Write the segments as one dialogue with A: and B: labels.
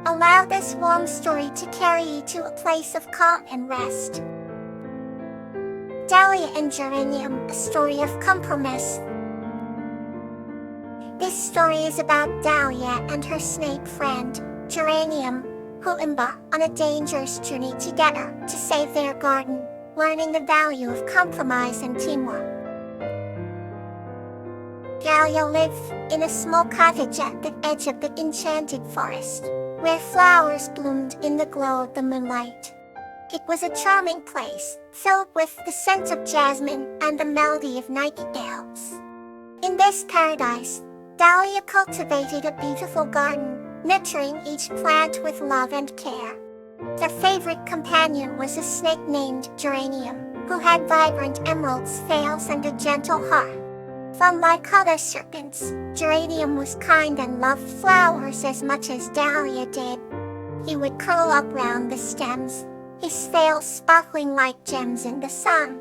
A: Allow this warm story to carry you to a place of calm and rest. Dahlia and Geranium, a story of compromise. This story is about Dahlia and her snake friend, Geranium, who embark on a dangerous journey together to save their garden, learning the value of compromise and teamwork. Dahlia lived in a small cottage at the edge of the enchanted forest, where flowers bloomed in the glow of the moonlight. It was a charming place, filled with the scent of jasmine and the melody of nightingales. In this paradise, Dahlia cultivated a beautiful garden, nurturing each plant with love and care. Their favorite companion was a snake named Geranium, who had vibrant emerald scales and a gentle heart. Unlike other serpents, Geranium was kind and loved flowers as much as Dahlia did. He would curl up round the stems, his scales sparkling like gems in the sun.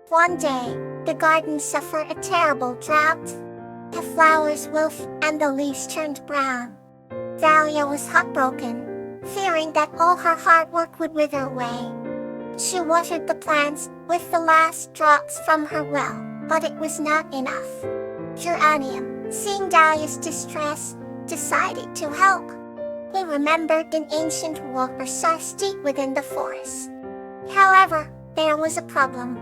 A: One day, the garden suffered a terrible drought. The flowers wilted and the leaves turned brown. Dahlia was heartbroken, fearing that all her hard work would wither away. She watered the plants with the last drops from her well, but it was not enough. Geranium, seeing Dahlia's distress, decided to help. He remembered an ancient water source deep within the forest. However, there was a problem.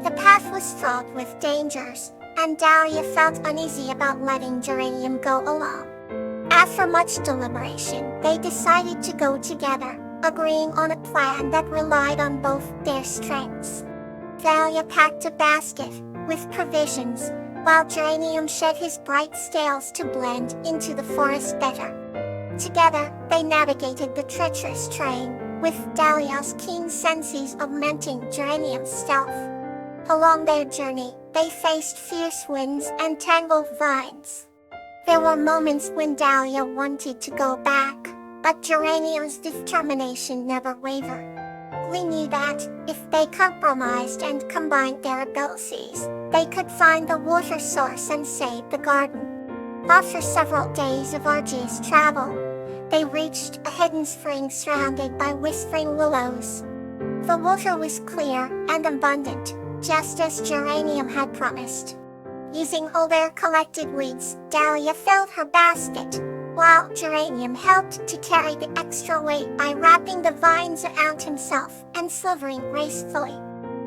A: The path was fraught with dangers, and Dahlia felt uneasy about letting Geranium go alone. After much deliberation, they decided to go together, agreeing on a plan that relied on both their strengths. Dahlia packed a basket with provisions, while Geranium shed his bright scales to blend into the forest better. Together, they navigated the treacherous terrain, with Dahlia's keen senses augmenting Geranium's stealth. Along their journey, they faced fierce winds and tangled vines. There were moments when Dahlia wanted to go back, but Geranium's determination never wavered. We knew that, if they compromised and combined their abilities, they could find the water source and save the garden. After several days of arduous travel, they reached a hidden spring surrounded by whispering willows. The water was clear and abundant, just as Geranium had promised. Using all their collected weeds, Dahlia filled her basket, while Geranium helped to carry the extra weight by wrapping the vines around himself and slithering gracefully.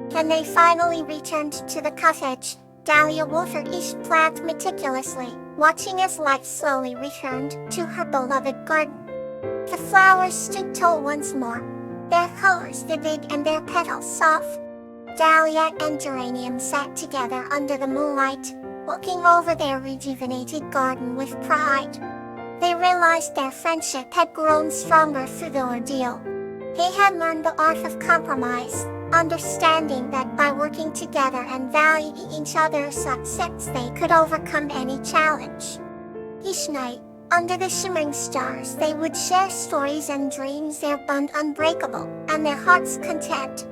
A: When they finally returned to the cottage, Dahlia watered each plant meticulously, watching as life slowly returned to her beloved garden. The flowers stood tall once more, their colors vivid and their petals soft. Dahlia and Geranium sat together under the moonlight, looking over their rejuvenated garden with pride. They realized their friendship had grown stronger through the ordeal. They had learned the art of compromise, understanding that by working together and valuing each other's success they could overcome any challenge. Each night, under the shimmering stars, they would share stories and dreams, their bond unbreakable, and their hearts content.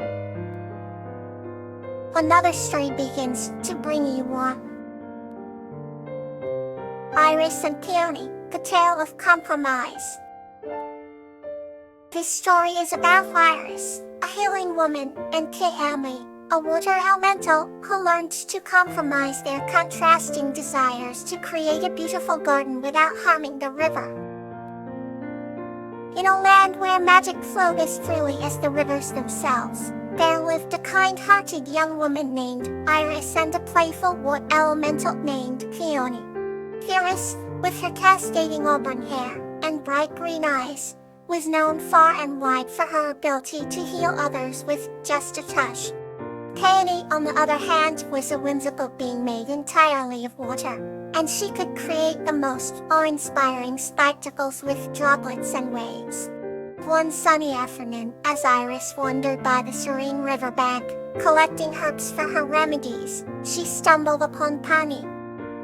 A: Another story begins to bring you warmth. Iris and Peony, the Tale of Compromise. This story is about Iris, a healing woman, and Peony, a water elemental who learned to compromise their contrasting desires to create a beautiful garden without harming the river. In a land where magic flowed as freely as the rivers themselves, there lived a kind-hearted young woman named Iris and a playful water elemental named Peony. Iris, with her cascading auburn hair and bright green eyes, was known far and wide for her ability to heal others with just a touch. Peony, on the other hand, was a whimsical being made entirely of water, and she could create the most awe-inspiring spectacles with droplets and waves. One sunny afternoon, as Iris wandered by the serene riverbank, collecting herbs for her remedies, she stumbled upon Peony.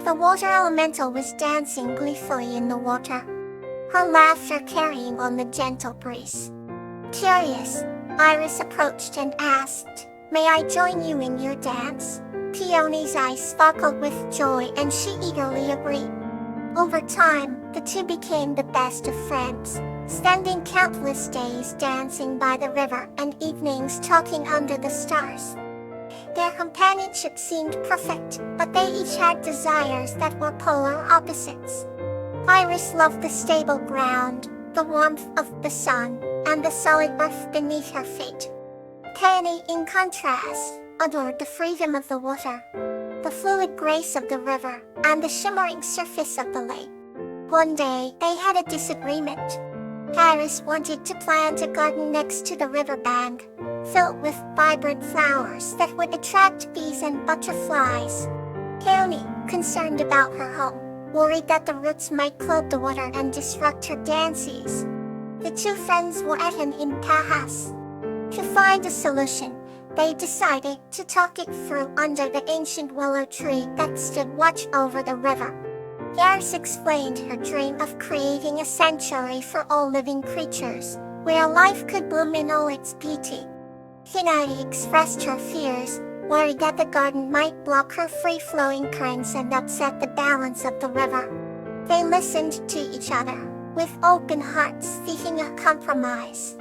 A: The water elemental was dancing gleefully in the water, her laughter carrying on the gentle breeze. Curious, Iris approached and asked, "May I join you in your dance?" Peony's eyes sparkled with joy and she eagerly agreed. Over time, the two became the best of friends, spending countless days dancing by the river and evenings talking under the stars. Their companionship seemed perfect, but they each had desires that were polar opposites. Iris loved the stable ground, the warmth of the sun, and the solid earth beneath her feet. Peony, in contrast, adored the freedom of the water, the fluid grace of the river, and the shimmering surface of the lake. One day, they had a disagreement. Iris wanted to plant a garden next to the riverbank, filled with vibrant flowers that would attract bees and butterflies. Peony, concerned about her home, worried that the roots might clog the water and disrupt her dances. The two friends were at an impasse. To find a solution, they decided to talk it through under the ancient willow tree that stood watch over the river. Iris explained her dream of creating a sanctuary for all living creatures, where life could bloom in all its beauty. Peony expressed her fears, worried that the garden might block her free-flowing currents and upset the balance of the river. They listened to each other, with open hearts seeking a compromise.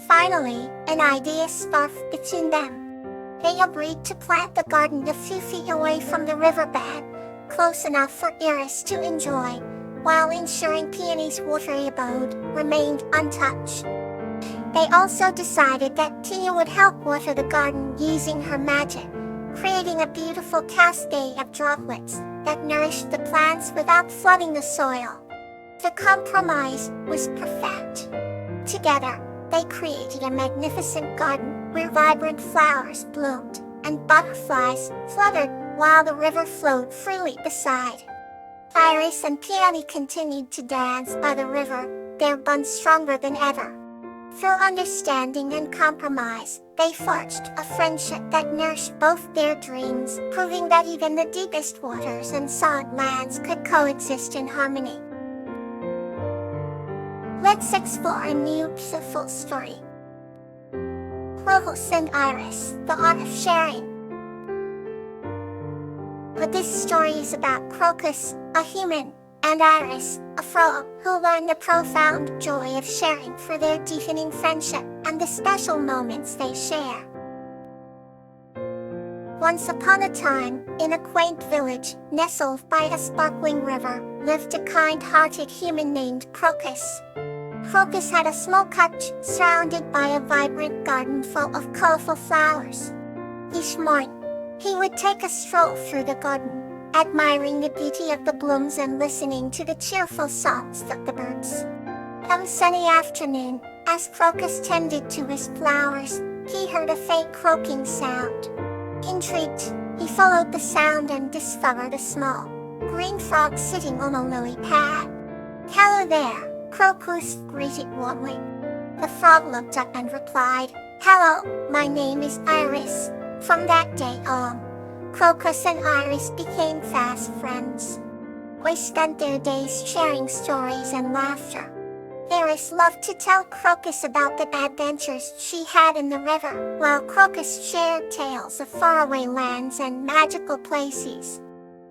A: Finally, an idea sparked between them. They agreed to plant the garden a few feet away from the riverbed, close enough for Iris to enjoy, while ensuring Peony's watery abode remained untouched. They also decided that Peony would help water the garden using her magic, creating a beautiful cascade of droplets that nourished the plants without flooding the soil. The compromise was perfect. Together, they created a magnificent garden where vibrant flowers bloomed and butterflies fluttered while the river flowed freely beside. Iris and Peony continued to dance by the river, their bond stronger than ever. Through understanding and compromise, they forged a friendship that nourished both their dreams, proving that even the deepest waters and solid lands could coexist in harmony. Let's explore a new beautiful story. Crocus and Iris, the Art of Sharing. But this story is about Crocus, a human, and Iris, a frog, who learned the profound joy of sharing for their deepening friendship and the special moments they share. Once upon a time, in a quaint village, nestled by a sparkling river, lived a kind-hearted human named Crocus. Crocus had a small cottage surrounded by a vibrant garden full of colorful flowers. Each morning, he would take a stroll through the garden, admiring the beauty of the blooms and listening to the cheerful songs of the birds. One sunny afternoon, as Crocus tended to his flowers, he heard a faint croaking sound. Intrigued, he followed the sound and discovered a small, green frog sitting on a lily pad. "Hello there," Crocus greeted warmly. The frog looked up and replied, "Hello, my name is Iris." From that day on, Crocus and Iris became fast friends. They spent their days sharing stories and laughter. Iris loved to tell Crocus about the adventures she had in the river, while Crocus shared tales of faraway lands and magical places.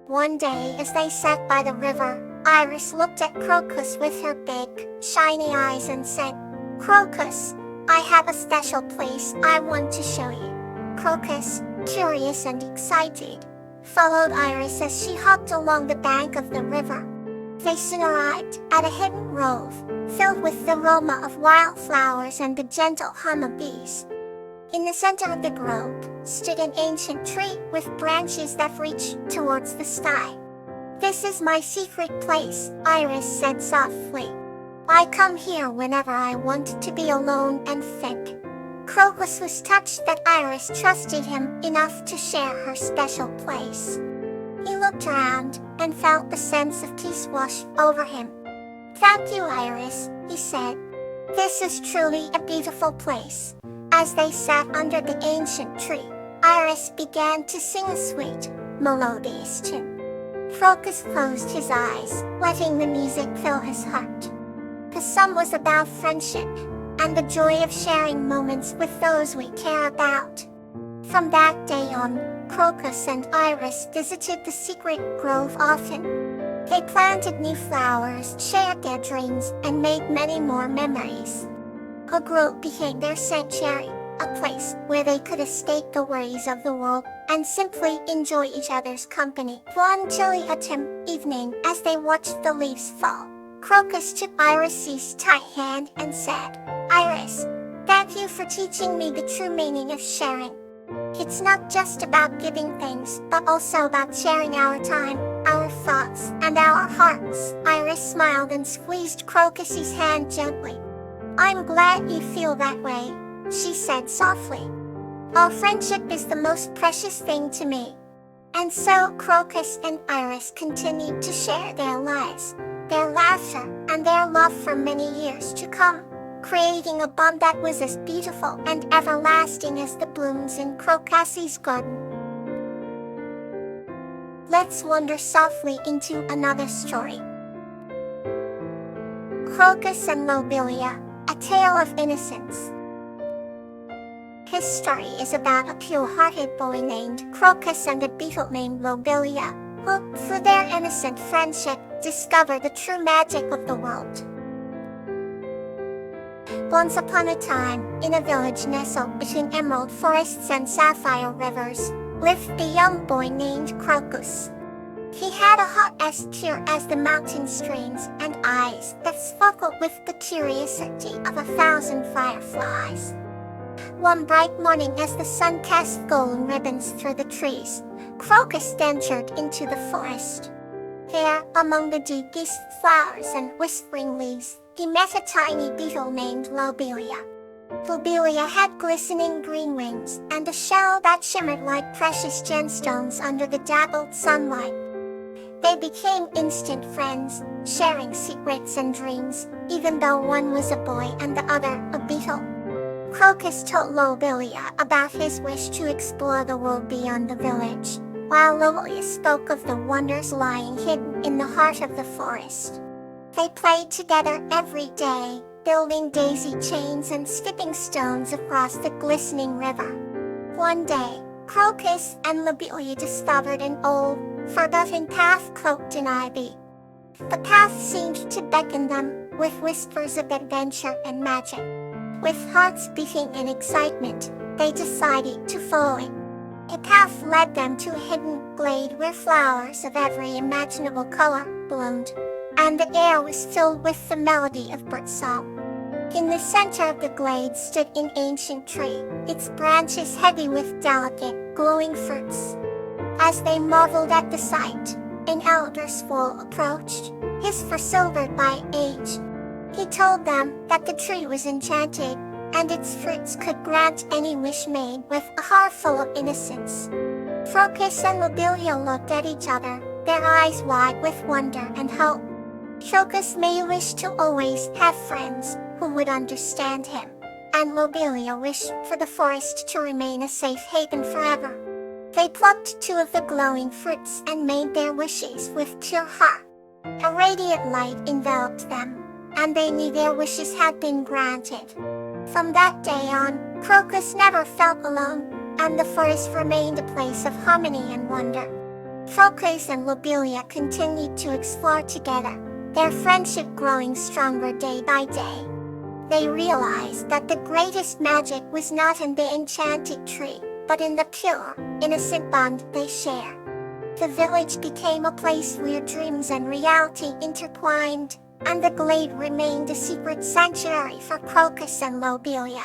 A: One day, as they sat by the river, Iris looked at Crocus with her big, shiny eyes and said, "Crocus, I have a special place I want to show you." Crocus, curious and excited, followed Iris as she hopped along the bank of the river. They soon arrived at a hidden grove, filled with the aroma of wildflowers and the gentle hum of bees. In the center of the grove stood an ancient tree with branches that reached towards the sky. "This is my secret place," Iris said softly. "I come here whenever I want to be alone and think." Crocus was touched that Iris trusted him enough to share her special place. He looked around and felt the sense of peace wash over him. "Thank you, Iris," he said. "This is truly a beautiful place." As they sat under the ancient tree, Iris began to sing a sweet, melodious tune. Crocus closed his eyes, letting the music fill his heart. The song was about friendship and the joy of sharing moments with those we care about. From that day on, Crocus and Iris visited the secret grove often. They planted new flowers, shared their dreams, and made many more memories. A grove became their sanctuary, a place where they could escape the worries of the world and simply enjoy each other's company. One chilly autumn evening, as they watched the leaves fall, Crocus took Iris's tight hand and said, "Iris, thank you for teaching me the true meaning of sharing. It's not just about giving things, but also about sharing our time, our thoughts, and our hearts." Iris smiled and squeezed Crocus's hand gently. "I'm glad you feel that way," she said softly. "Our friendship is the most precious thing to me." And so Crocus and Iris continued to share their lives, their laughter, and their love for many years to come, creating a bond that was as beautiful and everlasting as the blooms in Crocus's garden. Let's wander softly into another story. Crocus and Lobelia, a tale of innocence. His story is about a pure-hearted boy named Crocus and a beetle named Lobelia, who, through their innocent friendship, discovered the true magic of the world. Once upon a time, in a village nestled between emerald forests and sapphire rivers, lived a young boy named Crocus. He had a heart as pure as the mountain streams and eyes that sparkled with the curiosity of 1,000 fireflies. One bright morning, as the sun cast golden ribbons through the trees, Crocus ventured into the forest. There, among the deepest flowers and whispering leaves, he met a tiny beetle named Lobelia. Lobelia had glistening green wings and a shell that shimmered like precious gemstones under the dappled sunlight. They became instant friends, sharing secrets and dreams, even though one was a boy and the other a beetle. Crocus told Lobelia about his wish to explore the world beyond the village, while Lobelia spoke of the wonders lying hidden in the heart of the forest. They played together every day, building daisy chains and skipping stones across the glistening river. One day, Crocus and Lobelia discovered an old, forgotten path cloaked in ivy. The path seemed to beckon them, with whispers of adventure and magic. With hearts beating in excitement, they decided to follow it. A path led them to a hidden glade where flowers of every imaginable color bloomed, and the air was filled with the melody of birdsong. In the center of the glade stood an ancient tree, its branches heavy with delicate, glowing fruits. As they marveled at the sight, an elder squirrel approached, his fur silvered by age. He told them that the tree was enchanted, and its fruits could grant any wish made with a heart full of innocence. Crocus and Lobelia looked at each other, their eyes wide with wonder and hope. Crocus may wish to always have friends who would understand him, and Lobelia wished for the forest to remain a safe haven forever. They plucked two of the glowing fruits and made their wishes with pure heart. A radiant light enveloped them, and they knew their wishes had been granted. From that day on, Crocus never felt alone, and the forest remained a place of harmony and wonder. Crocus and Lobelia continued to explore together, their friendship growing stronger day by day. They realized that the greatest magic was not in the enchanted tree, but in the pure, innocent bond they share. The village became a place where dreams and reality intertwined, and the glade remained a secret sanctuary for Crocus and Lobelia.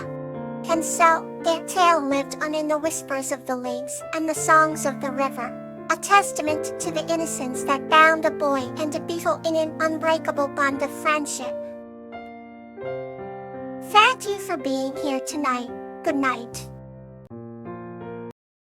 A: And so, their tale lived on in the whispers of the leaves and the songs of the river, a testament to the innocence that bound a boy and a beetle in an unbreakable bond of friendship. Thank you for being here tonight. Good night.